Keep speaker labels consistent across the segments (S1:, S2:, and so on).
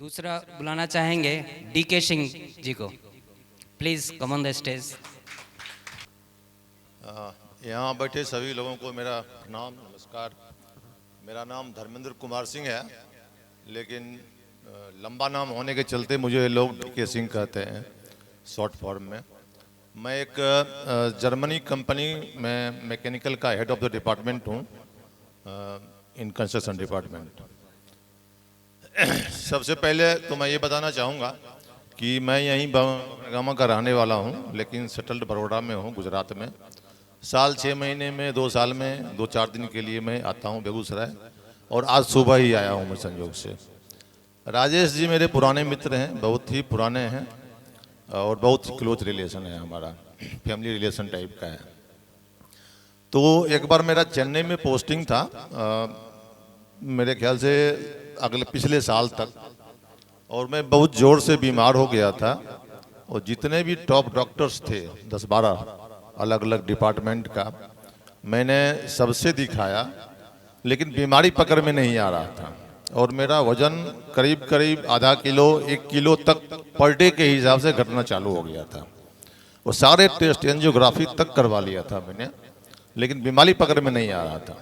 S1: दूसरा बुलाना चाहेंगे DK सिंह जी को। Please come on the stage.
S2: यहाँ बैठे सभी लोगों को मेरा नाम नमस्कार। मेरा नाम धर्मेंद्र कुमार सिंह है, लेकिन लंबा नाम होने के चलते मुझे लोग DK सिंह कहते हैं शॉर्ट फॉर्म में। मैं एक जर्मनी कंपनी में मैकेनिकल का हेड ऑफ द डिपार्टमेंट हूँ, इन कंस्ट्रक्शन डिपार्टमेंट। सबसे पहले तो मैं ये बताना चाहूँगा कि मैं यहीं गामा का रहने वाला हूँ, लेकिन सेटल्ड बड़ौदा में हूँ, गुजरात में। साल 6 महीने में 2 साल में 2-4 दिन के लिए मैं आता हूँ बेगूसराय, और आज सुबह ही आया हूँ मैं संयोग से। राजेश जी मेरे पुराने मित्र हैं, बहुत ही पुराने हैं और बहुत ही क्लोज रिलेशन है हमारा, फैमिली रिलेशन टाइप का है। तो एक बार मेरा चेन्नई में पोस्टिंग था, मेरे ख्याल से पिछले साल तक, और मैं बहुत ज़ोर से बीमार हो गया था। और जितने भी टॉप डॉक्टर्स थे 10-12 अलग अलग डिपार्टमेंट का, मैंने सबसे दिखाया, लेकिन बीमारी पकड़ में नहीं आ रहा था। और मेरा वजन करीब करीब आधा किलो 1 किलो तक पर डे के हिसाब से घटना चालू हो गया था। वो सारे टेस्ट एंजियोग्राफी तक करवा लिया था मैंने, लेकिन बीमारी पकड़ में नहीं आ रहा था।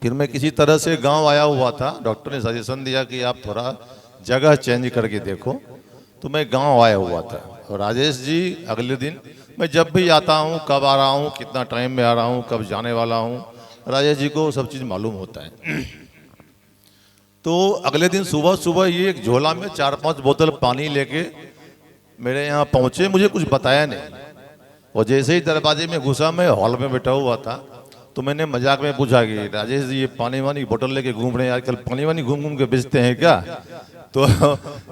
S2: फिर मैं किसी तरह से गांव आया हुआ था, डॉक्टर ने सजेशन दिया कि आप थोड़ा जगह चेंज करके देखो, तो मैं गांव आया हुआ था। और राजेश जी अगले दिन, मैं जब भी आता हूं, कब आ रहा हूं, कितना टाइम में आ रहा हूं, कब जाने वाला हूं, राजेश जी को सब चीज़ मालूम होता है। तो अगले दिन सुबह सुबह ये एक झोला में 4-5 बोतल पानी लेके मेरे यहाँ पहुँचे, मुझे कुछ बताया नहीं। और जैसे ही दरवाजे में घुसा, मैं हॉल में बैठा हुआ था, तो मैंने मजाक में पूछा कि राजेश जी ये पानी वानी बोतल लेके घूम रहे हैं, आजकल पानी वानी घूम घूम के बेचते हैं क्या? तो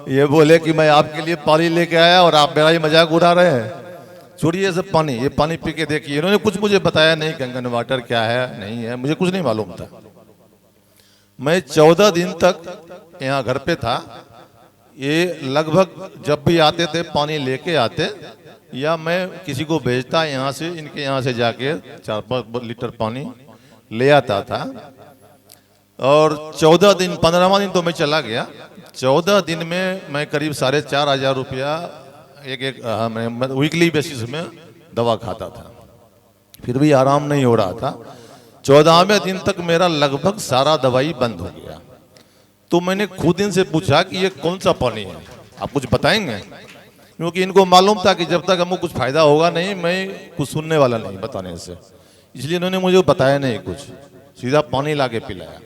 S2: ये बोले कि मैं आपके लिए पानी लेके आया और आप मेरा ही मजाक उड़ा रहे हैं। छोड़िए सब पानी, ये पानी पी के देखिए। इन्होंने कुछ मुझे बताया नहीं, कंगन वाटर क्या है नहीं है, मुझे कुछ नहीं मालूम था। मैं 14 दिन तक यहाँ घर पे था। ये लगभग जब भी आते थे पानी लेके आते, या मैं किसी को भेजता यहाँ से, इनके यहाँ से जाके 4-5 लीटर पानी ले आता था। और 14 दिन, 15वां दिन तो मैं चला गया। 14 दिन में मैं करीब 4,500 रुपया मैं वीकली बेसिस में दवा खाता था, फिर भी आराम नहीं हो रहा था। 14वें दिन तक मेरा लगभग सारा दवाई बंद हो गया। तो मैंने खुद इनसे पूछा कि ये कौन सा पानी है, आप कुछ बताएंगे? क्योंकि इनको मालूम था कि जब तक हमको कुछ फायदा होगा नहीं, मैं कुछ सुनने वाला नहीं बताने से। इसलिए इन्होंने मुझे बताया नहीं कुछ, सीधा पानी ला के पिलाया।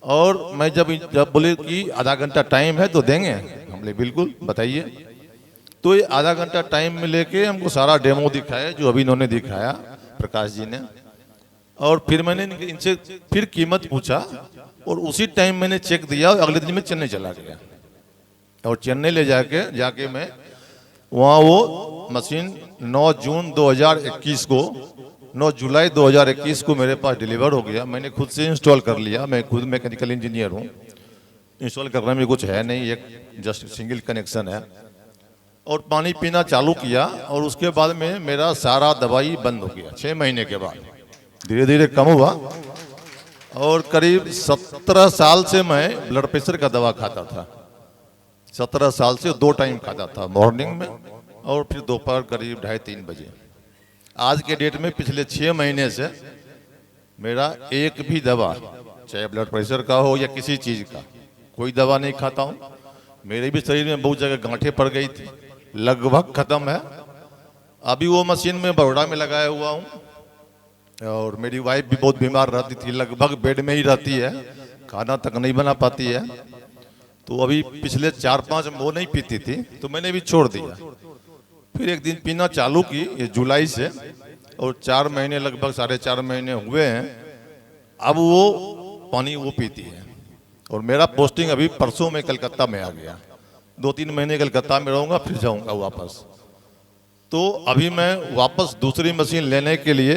S2: और मैं जब बोले कि आधा घंटा टाइम है तो देंगे, हम बोले बिल्कुल बताइए। तो ये आधा घंटा टाइम में लेके हमको सारा डेमो दिखाया, जो अभी इन्होंने दिखाया प्रकाश जी ने। और फिर मैंने इनसे फिर कीमत पूछा, और उसी टाइम मैंने चेक दिया, और अगले दिन मैं चेन्नई चला गया। और चेन्नई ले जाके मैं वहाँ वो मशीन 9 जून 2021 को 9 जुलाई 2021 को मेरे पास डिलीवर हो गया। मैंने खुद से इंस्टॉल कर लिया, मैं खुद मैकेनिकल इंजीनियर हूँ। इंस्टॉल करने में कुछ है नहीं, एक जस्ट सिंगल कनेक्शन है। और पानी पीना चालू किया, और उसके बाद में मेरा सारा दवाई बंद हो गया। 6 महीने के बाद धीरे धीरे कम हुआ। और करीब 17 साल से मैं ब्लड प्रेशर का दवा खाता था। 17 साल से 2 टाइम खाता था, मॉर्निंग में और फिर दोपहर करीब 2:30-3 बजे। आज के डेट में पिछले 6 महीने से मेरा एक भी दवा, चाहे ब्लड प्रेशर का हो या किसी चीज़ का, कोई दवा नहीं खाता हूँ। मेरे भी शरीर में बहुत जगह गांठें पड़ गई थी, लगभग खत्म है। अभी वो मशीन में बड़ौदा में लगाया हुआ हूँ। और मेरी वाइफ भी बहुत बीमार रहती थी, लगभग बेड में ही रहती है, खाना तक नहीं बना पाती है। तो अभी पिछले 4-5 वो नहीं पीती थी, तो मैंने भी छोड़ दिया। फिर एक दिन पीना चालू की, ये जुलाई से, और 4 महीने, लगभग 4.5 महीने हुए हैं, अब वो पानी वो पीती है। और मेरा पोस्टिंग अभी परसों में कलकत्ता में आ गया। 2-3 महीने कलकत्ता में रहूँगा, फिर जाऊँगा वापस। तो अभी मैं वापस दूसरी मशीन लेने के लिए,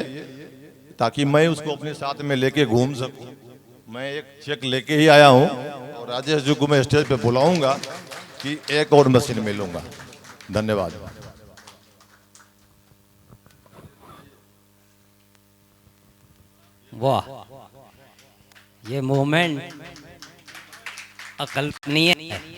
S2: ताकि मैं उसको अपने साथ में लेके घूम सकूं, मैं एक चेक लेके ही आया हूं। और राजेश जी को मैं स्टेज पे बुलाऊंगा कि एक और मशीन मिलूंगा। धन्यवाद।
S1: वाह, ये मोमेंट अकल्पनीय है।